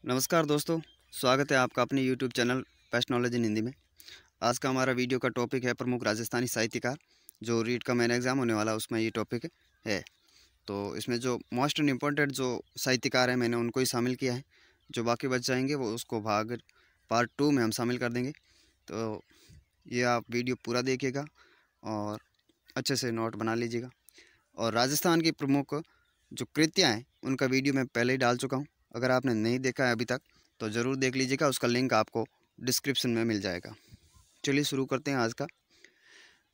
नमस्कार दोस्तों, स्वागत है आपका अपने YouTube channel best knowledge in Hindi में। आज का हमारा वीडियो का टॉपिक है प्रमुख राजस्थानी साहित्यकार। जो रीट का मेन एग्ज़ाम होने वाला उसमें ये टॉपिक है। तो इसमें जो मोस्ट एंड इम्पोर्टेंट जो साहित्यकार हैं मैंने उनको ही शामिल किया है। जो बाकी बच जाएंगे वो उसको पार्ट 2 में हम शामिल कर देंगे। तो ये आप वीडियो पूरा देखिएगा और अच्छे से नोट बना लीजिएगा। और राजस्थान की प्रमुख जो कृतियाँ हैं उनका वीडियो मैं पहले ही डाल चुका हूँ। अगर आपने नहीं देखा है अभी तक तो ज़रूर देख लीजिएगा, उसका लिंक आपको डिस्क्रिप्शन में मिल जाएगा। चलिए शुरू करते हैं आज का।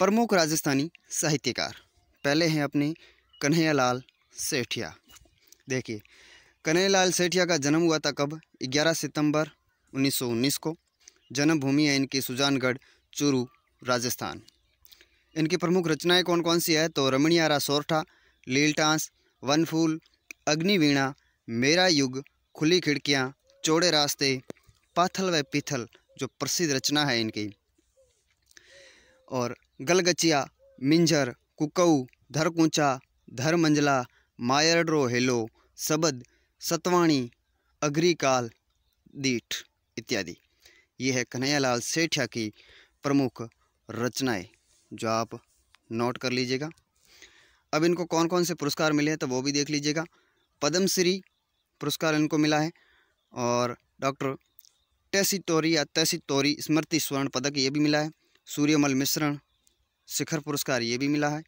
प्रमुख राजस्थानी साहित्यकार पहले हैं अपने कन्हैयालाल सेठिया। देखिए, कन्हैयालाल सेठिया का जन्म हुआ था कब? 11 सितंबर 1919 को। जन्मभूमि है इनकी सुजानगढ़, चूरू, राजस्थान। इनकी प्रमुख रचनाएं कौन कौन सी है? तो रमणियारा सोरठा, लीलटांस, वनफूल, अग्निवीणा, मेरा युग, खुली खिड़कियाँ, चौड़े रास्ते, पाथल व पीथल जो प्रसिद्ध रचना है इनकी, और गलगचिया, मिंजर, कुकऊ, धरकूंचा, धर मंजला, मायरड्रो हेलो, सबद, सतवाणी, अग्रिकाल, दीठ इत्यादि। ये है कन्हैयालाल सेठिया की प्रमुख रचनाएं जो आप नोट कर लीजिएगा। अब इनको कौन कौन से पुरस्कार मिले हैं तो वो भी देख लीजिएगा। पद्मश्री पुरस्कार इनको मिला है, और डॉक्टर टेसीटोरी स्मृति स्वर्ण पदक ये भी मिला है। सूर्यमल मिश्रण शिखर पुरस्कार ये भी मिला है।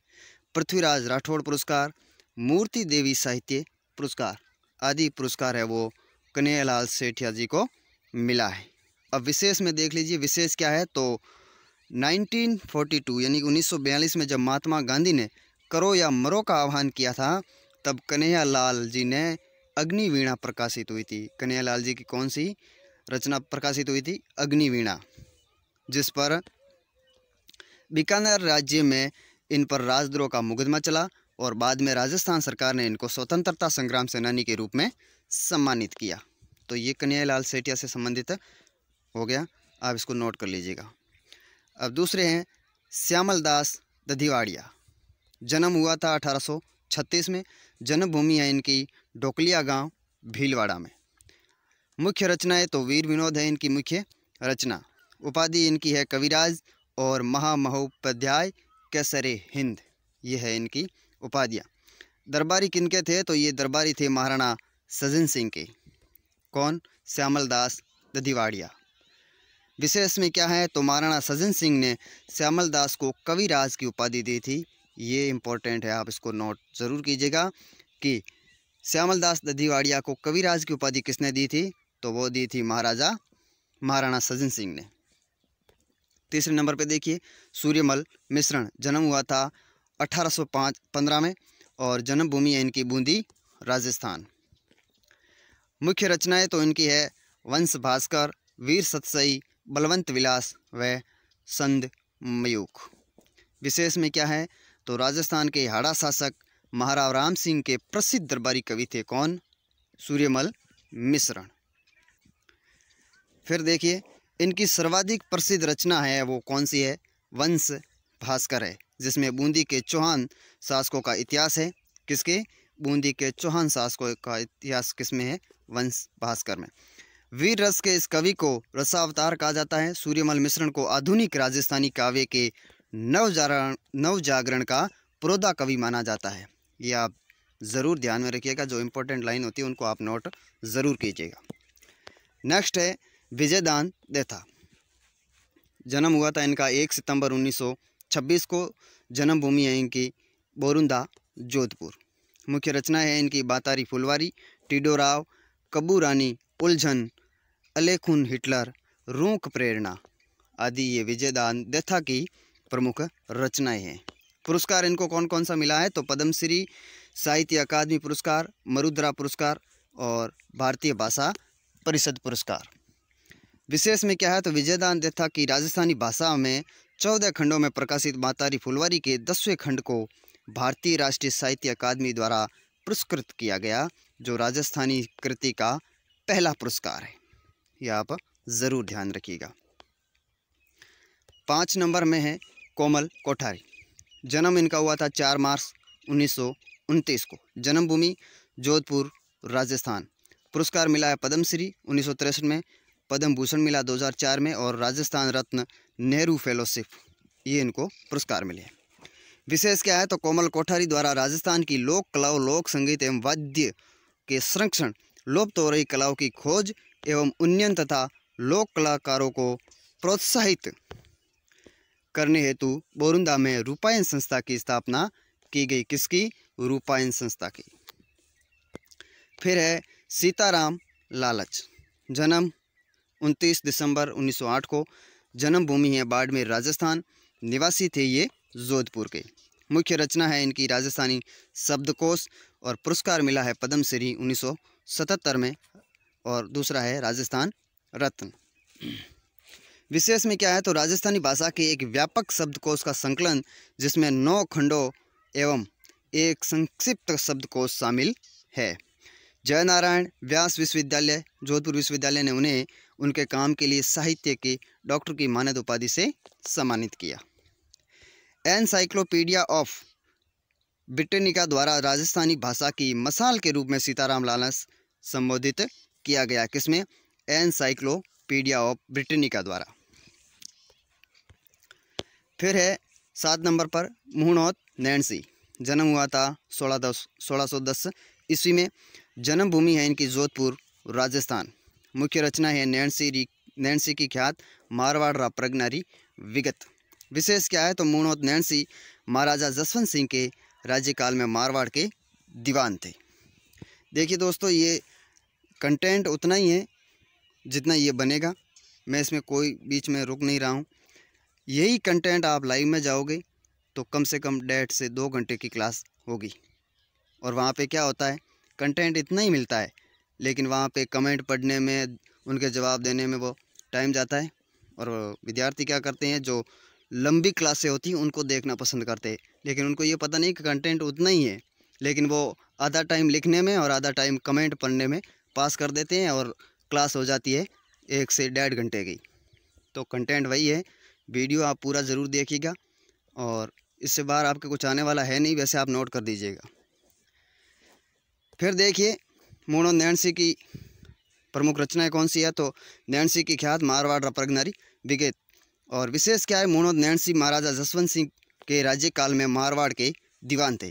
पृथ्वीराज राठौड़ पुरस्कार, मूर्ति देवी साहित्य पुरस्कार आदि पुरस्कार है वो कन्हैयालाल सेठिया जी को मिला है। अब विशेष में देख लीजिए, विशेष क्या है? तो 1942 यानी 1942 में जब महात्मा गांधी ने करो या मरो का आह्वान किया था तब कन्हैयालाल जी ने अग्निवीणा प्रकाशित हुई थी। कन्हैयालाल जी की कौन सी रचना प्रकाशित हुई थी? अग्निवीणा, जिस पर बीकानेर राज्य में इन पर राजद्रोह का मुकदमा चला और बाद में राजस्थान सरकार ने इनको स्वतंत्रता संग्राम सेनानी के रूप में सम्मानित किया। तो ये कन्हैयालाल सेठिया से संबंधित हो गया, आप इसको नोट कर लीजिएगा। अब दूसरे हैं श्यामल दास दधिवाड़िया। जन्म हुआ था 1836 में। जन्मभूमि है इनकी डोकलिया गांव, भीलवाड़ा में। मुख्य रचनाएं तो वीर विनोद है इनकी मुख्य रचना। उपाधि इनकी है कविराज और महामहोपाध्याय केसरे हिंद, ये है इनकी उपाधियाँ। दरबारी किनके थे? तो ये दरबारी थे महाराणा सजन सिंह के। कौन? श्यामल दास दधिवाड़िया। विशेष में क्या है? तो महाराणा सजन सिंह ने श्यामल दास को कविराज की उपाधि दी थी। ये इम्पोर्टेंट है, आप इसको नोट ज़रूर कीजिएगा कि श्यामल दास दधिवाड़िया को कविराज की उपाधि किसने दी थी? तो वो दी थी महाराणा सजन सिंह ने। तीसरे नंबर पे देखिए सूर्यमल मिश्रण। जन्म हुआ था 1815 में और जन्मभूमि है इनकी बूंदी, राजस्थान। मुख्य रचनाएं तो इनकी है वंश भास्कर, वीर सतसई, बलवंत विलास व संद मयूख। विशेष में क्या है? तो राजस्थान के हाड़ा शासक महाराव राम सिंह के प्रसिद्ध दरबारी कवि थे। कौन? सूर्यमल मिश्रण। फिर देखिए इनकी सर्वाधिक प्रसिद्ध रचना है वो कौन सी है? वंश भास्कर है, जिसमें बूंदी के चौहान शासकों का इतिहास है। किसके? बूंदी के चौहान शासकों का इतिहास किसमें है? वंश भास्कर में। वीर रस के इस कवि को रसावतार कहा जाता है। सूर्यमल मिश्रण को आधुनिक राजस्थानी काव्य के नवजागरण का पुरोधा कवि माना जाता है। ये आप ज़रूर ध्यान में रखिएगा, जो इम्पोर्टेंट लाइन होती है उनको आप नोट ज़रूर कीजिएगा। नेक्स्ट है विजयदान देथा। जन्म हुआ था इनका 1 सितंबर 1926 को। जन्मभूमि है इनकी बोरुंदा, जोधपुर। मुख्य रचना है इनकी बातारी फुलवारी, टिडोराव, कब्बू रानी, उलझन, अलेखुन हिटलर, रूख प्रेरणा आदि ये विजयदान देथा की प्रमुख रचनाएं हैं। पुरस्कार इनको कौन कौन सा मिला है? तो पद्मश्री, साहित्य अकादमी पुरस्कार, मरुद्रा पुरस्कार और भारतीय भाषा परिषद पुरस्कार। विशेष में क्या है? तो विजयदान देथा की राजस्थानी भाषा में 14 खंडों में प्रकाशित बातारी फुलवारी के 10वें खंड को भारतीय राष्ट्रीय साहित्य अकादमी द्वारा पुरस्कृत किया गया, जो राजस्थानी कृति का पहला पुरस्कार है। यह आप ज़रूर ध्यान रखिएगा। 5 नंबर में है कोमल कोठारी। जन्म इनका हुआ था 4 मार्च 1929 को। जन्मभूमि जोधपुर, राजस्थान। पुरस्कार मिला है पद्मश्री 1963 में, पद्म भूषण मिला 2004 में और राजस्थान रत्न नेहरू फेलोशिप, ये इनको पुरस्कार मिले हैं। विशेष क्या है तो कोमल कोठारी द्वारा राजस्थान की लोक कलाओं, लोक संगीत एवं वाद्य के संरक्षण, लुप्त हो रही कलाओं की खोज एवं उन्नयन तथा लोक कलाकारों को प्रोत्साहित करने हेतु बोरुंदा में रूपायन संस्था की स्थापना की गई। किसकी? रूपायन संस्था की। फिर है सीताराम लालच, जन्म 29 दिसंबर 1908 को, जन्मभूमि है बाड़मेर राजस्थान, निवासी थे ये जोधपुर के। मुख्य रचना है इनकी राजस्थानी शब्दकोश और पुरस्कार मिला है पद्मश्री 1977 में और दूसरा है राजस्थान रत्न। विशेष में क्या है तो राजस्थानी भाषा के एक व्यापक शब्दकोश का संकलन जिसमें 9 खंडों एवं एक संक्षिप्त शब्दकोश शामिल है। जयनारायण व्यास विश्वविद्यालय, जोधपुर विश्वविद्यालय ने उन्हें उनके काम के लिए साहित्य की डॉक्टर की मानद उपाधि से सम्मानित किया। एनसाइक्लोपीडिया ऑफ ब्रिटेनिका द्वारा राजस्थानी भाषा की मसाल के रूप में सीताराम लालच संबोधित किया गया। किसमें? एनसाइक्लोपीडिया ऑफ ब्रिटेनिका द्वारा। फिर है 7 नंबर पर मुहणोत नैणसी, जन्म हुआ था 1610 ईस्वी में, जन्मभूमि है इनकी जोधपुर राजस्थान। मुख्य रचना है नैणसी की ख्यात मारवाड़ रा प्रगनारी विगत। विशेष क्या है तो मुहणोत नैणसी महाराजा जसवंत सिंह के राज्यकाल में मारवाड़ के दीवान थे। देखिए दोस्तों, ये कंटेंट उतना ही है जितना ये बनेगा, मैं इसमें कोई बीच में रुक नहीं रहा हूँ। यही कंटेंट आप लाइव में जाओगे तो कम से कम 1.5 से 2 घंटे की क्लास होगी और वहाँ पे क्या होता है, कंटेंट इतना ही मिलता है, लेकिन वहाँ पे कमेंट पढ़ने में, उनके जवाब देने में वो टाइम जाता है। और विद्यार्थी क्या करते हैं, जो लंबी क्लासें होती हैं उनको देखना पसंद करते हैं, लेकिन उनको ये पता नहीं कि कंटेंट उतना ही है, लेकिन वो आधा टाइम लिखने में और आधा टाइम कमेंट पढ़ने में पास कर देते हैं और क्लास हो जाती है 1 से 1.5 घंटे की। तो कंटेंट वही है, वीडियो आप पूरा ज़रूर देखिएगा और इससे बाहर आपके कुछ आने वाला है नहीं, वैसे आप नोट कर दीजिएगा। फिर देखिए मुहणोत नैणसी की प्रमुख रचनाएं कौन सी है तो नैणसी की ख्यात मारवाड़ रा प्रगनारी विगत। और विशेष क्या है, मुहणोत नैणसी महाराजा जसवंत सिंह के राज्यकाल में मारवाड़ के दीवान थे।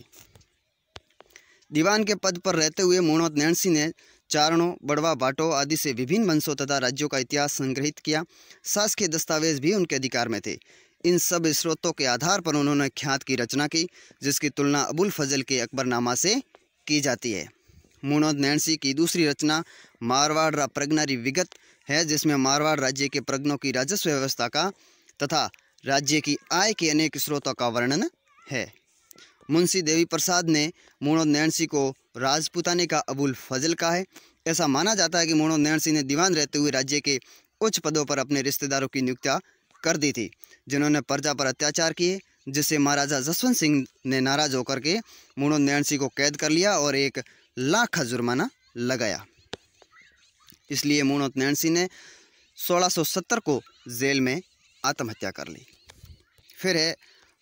दीवान के पद पर रहते हुए मुहणोत नैणसी ने चारणों, बड़वा, भाटों आदि से विभिन्न वंशों तथा राज्यों का इतिहास संग्रहित किया। शासकीय दस्तावेज भी उनके अधिकार में थे। इन सब स्रोतों के आधार पर उन्होंने ख्यात की रचना की, जिसकी तुलना अबुल फजल के अकबरनामा से की जाती है। मुहणोत नैणसी की दूसरी रचना मारवाड़ रा प्रगनारी विगत है, जिसमें मारवाड़ राज्य के प्रगनों की राजस्व व्यवस्था का तथा राज्य की आय के अनेक स्रोतों का वर्णन है। मुंशी देवी प्रसाद ने मुहणोत नैणसी को राजपूताने का अबुल फजल कहा है। ऐसा माना जाता है कि मुहणोत नैणसी ने दीवान रहते हुए राज्य के उच्च पदों पर अपने रिश्तेदारों की नियुक्तियां कर दी थी, जिन्होंने प्रजा पर अत्याचार किए, जिससे महाराजा जसवंत सिंह ने नाराज होकर के मुहणोत नैणसी को कैद कर लिया और 1 लाख का जुर्माना लगाया। इसलिए मुहणोत नैणसी ने 1670 को जेल में आत्महत्या कर ली। फिर है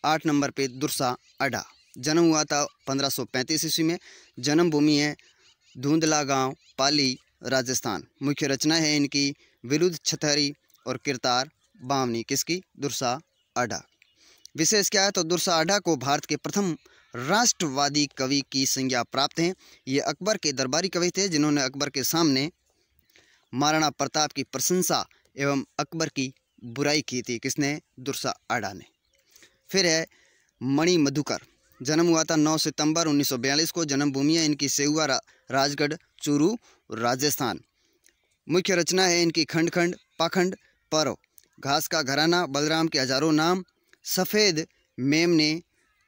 8 नंबर पे दुर्सा अड्डा, जन्म हुआ था 1535 ईस्वी में, जन्मभूमि है धुंधला गांव, पाली राजस्थान। मुख्य रचना है इनकी विरुद्ध छतरी और किरतार बावनी। किसकी? दुर्सा अड्डा। विशेष क्या है तो दुर्सा अड्डा को भारत के प्रथम राष्ट्रवादी कवि की संज्ञा प्राप्त है। ये अकबर के दरबारी कवि थे, जिन्होंने अकबर के सामने महाराणा प्रताप की प्रशंसा एवं अकबर की बुराई की थी। किसने? दुर्सा अड्डा ने। फिर है मणि मधुकर, जन्म हुआ था 9 सितंबर 1942 को, जन्मभूमि है इनकी सेहुआ राजगढ़ चूरू राजस्थान। मुख्य रचना है इनकी खंड खंड, पाखंड, पर्व, घास का घराना, बलराम के हजारों नाम, सफ़ेद मेमने,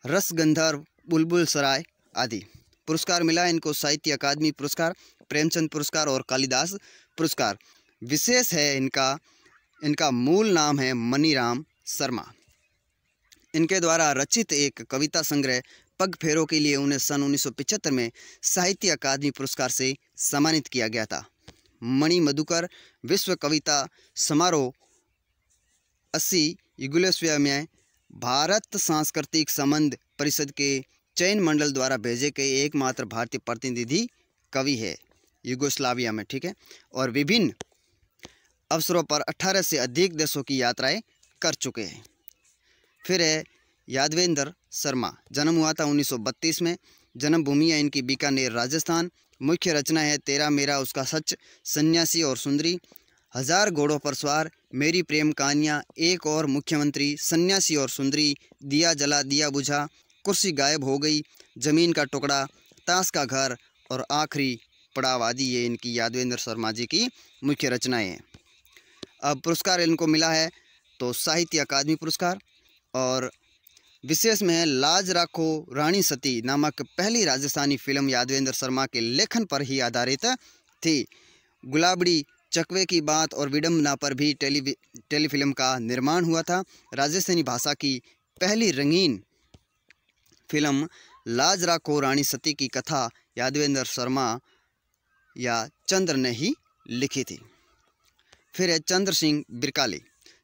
रसगंधर्व, बुलबुल सराय आदि। पुरस्कार मिला इनको साहित्य अकादमी पुरस्कार, प्रेमचंद पुरस्कार और कालिदास पुरस्कार। विशेष है इनका मूल नाम है मनीराम शर्मा। इनके द्वारा रचित एक कविता संग्रह पग फेरों के लिए उन्हें सन 1975 में साहित्य अकादमी पुरस्कार से सम्मानित किया गया था। मणि मधुकर विश्व कविता समारोह 80 युगोस्लाविया में भारत सांस्कृतिक संबंध परिषद के चयन मंडल द्वारा भेजे गए एकमात्र भारतीय प्रतिनिधि कवि है। यूगोस्लाविया में, ठीक है। और विभिन्न अवसरों पर 18 से अधिक देशों की यात्राएं कर चुके हैं। फिर है यादवेंद्र शर्मा, जन्म हुआ था 1932 में, जन्मभूमि है इनकी बीकानेर राजस्थान। मुख्य रचना है तेरा मेरा उसका सच, सन्यासी और सुंदरी, हजार घोड़ों पर सवार, मेरी प्रेम कहानियाँ, एक और मुख्यमंत्री, सन्यासी और सुंदरी, दिया जला दिया बुझा, कुर्सी गायब हो गई, जमीन का टुकड़ा, ताश का घर और आखिरी पड़ाव आदि। ये इनकी यादवेंद्र शर्मा जी की मुख्य रचनाएं हैं। अब पुरस्कार इनको मिला है तो साहित्य अकादमी पुरस्कार, और विशेष में है लाज राखो रानी सती नामक पहली राजस्थानी फिल्म यादवेंद्र शर्मा के लेखन पर ही आधारित थी। गुलाबड़ी, चकवे की बात और विडम्बना पर भी टेलीफिल्म का निर्माण हुआ था। राजस्थानी भाषा की पहली रंगीन फिल्म लाज राखो रानी सती की कथा यादवेंद्र शर्मा या चंद्र ने ही लिखी थी। फिर है चंद्र सिंह बिरकाली,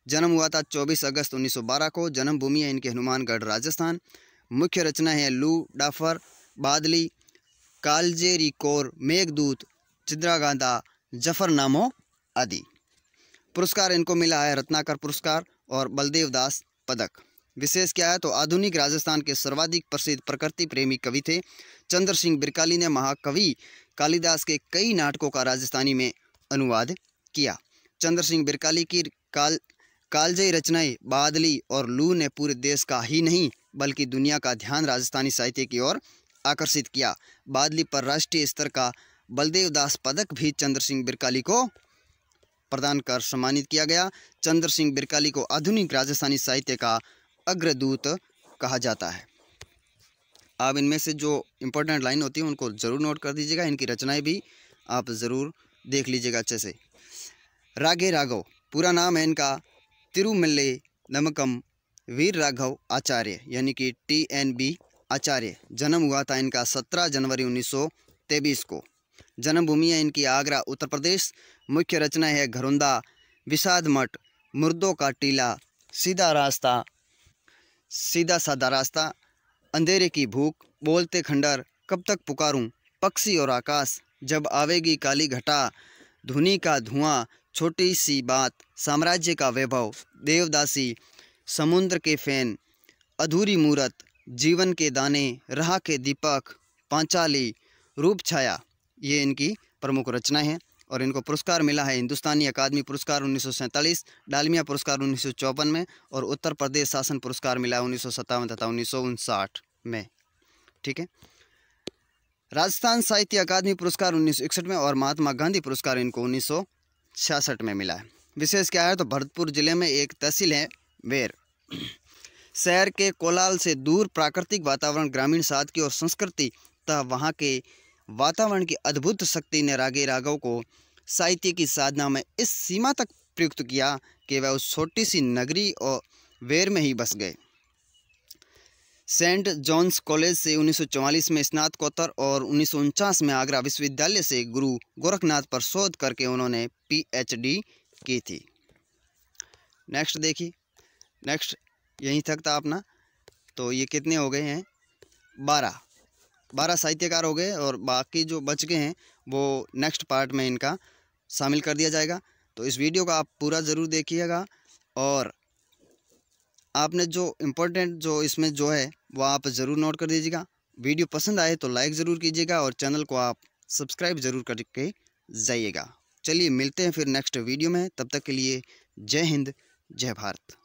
जन्म हुआ था 24 अगस्त 1912 को, जन्मभूमि है इनके हनुमानगढ़ राजस्थान। मुख्य रचना है लू डाफर, बादली, कालजेरी कोर, मेघदूत, चिद्रागादा, जफरनामो आदि। पुरस्कार इनको मिला है रत्नाकर पुरस्कार और बलदेव दास पदक। विशेष क्या है तो आधुनिक राजस्थान के सर्वाधिक प्रसिद्ध प्रकृति प्रेमी कवि थे। चंद्र सिंह बिरकाली ने महाकवि कालिदास के कई नाटकों का राजस्थानी में अनुवाद किया। चंद्र सिंह बिरकाली की कालजयी रचनाएं बादली और लू ने पूरे देश का ही नहीं बल्कि दुनिया का ध्यान राजस्थानी साहित्य की ओर आकर्षित किया। बादली पर राष्ट्रीय स्तर का बलदेव दास पदक भी चंद्र सिंह बिरकाली को प्रदान कर सम्मानित किया गया। चंद्र सिंह बिरकाली को आधुनिक राजस्थानी साहित्य का अग्रदूत कहा जाता है। आप इनमें से जो इम्पोर्टेंट लाइन होती है उनको ज़रूर नोट कर दीजिएगा, इनकी रचनाएं भी आप ज़रूर देख लीजिएगा अच्छे से। रागे राघव, पूरा नाम है इनका तिरुमल्ले नमकम वीर राघव आचार्य यानी कि TNB आचार्य। जन्म हुआ था इनका 17 जनवरी 1923 को। जन्मभूमि है इनकी आगरा उत्तर प्रदेश। मुख्य रचना है घरौंदा, विषाद मठ, मुर्दों का टीला, सीधा साधा रास्ता, अंधेरे की भूख, बोलते खंडर, कब तक पुकारूं, पक्षी और आकाश, जब आवेगी काली घटा, धुनी का धुआं, छोटी सी बात, साम्राज्य का वैभव, देवदासी, समुद्र के फैन, अधूरी मूरत, जीवन के दाने, राह के दीपक, पांचाली, रूप छाया। ये इनकी प्रमुख रचनाएं हैं। और इनको पुरस्कार मिला है हिंदुस्तानी अकादमी पुरस्कार 1947, डालमिया पुरस्कार 1954 में, और उत्तर प्रदेश शासन पुरस्कार मिला है 1957 तथा 1959 में, ठीक है। राजस्थान साहित्य अकादमी पुरस्कार 1961 में और महात्मा गांधी पुरस्कार इनको 1966 में मिला है। विशेष क्या है तो भरतपुर जिले में एक तहसील है वेर। शहर के कोलाहल से दूर प्राकृतिक वातावरण, ग्रामीण सादगी और संस्कृति तथा वहाँ के वातावरण की अद्भुत शक्ति ने रागे राघव को साहित्य की साधना में इस सीमा तक प्रयुक्त किया कि वह उस छोटी सी नगरी और वेर में ही बस गए। सेंट जॉन्स कॉलेज से 1944 में स्नातकोत्तर और 1949 में आगरा विश्वविद्यालय से गुरु गोरखनाथ पर शोध करके उन्होंने PhD की थी। नेक्स्ट देखिए, नेक्स्ट यहीं तक था अपना। तो ये कितने हो गए हैं, 12 साहित्यकार हो गए, और बाकी जो बच गए हैं वो नेक्स्ट पार्ट में इनका शामिल कर दिया जाएगा। तो इस वीडियो का आप पूरा ज़रूर देखिएगा, और आपने जो इम्पोर्टेंट जो इसमें जो है वो आप ज़रूर नोट कर दीजिएगा। वीडियो पसंद आए तो लाइक ज़रूर कीजिएगा और चैनल को आप सब्सक्राइब ज़रूर करके जाइएगा। चलिए मिलते हैं फिर नेक्स्ट वीडियो में, तब तक के लिए जय हिंद, जय भारत।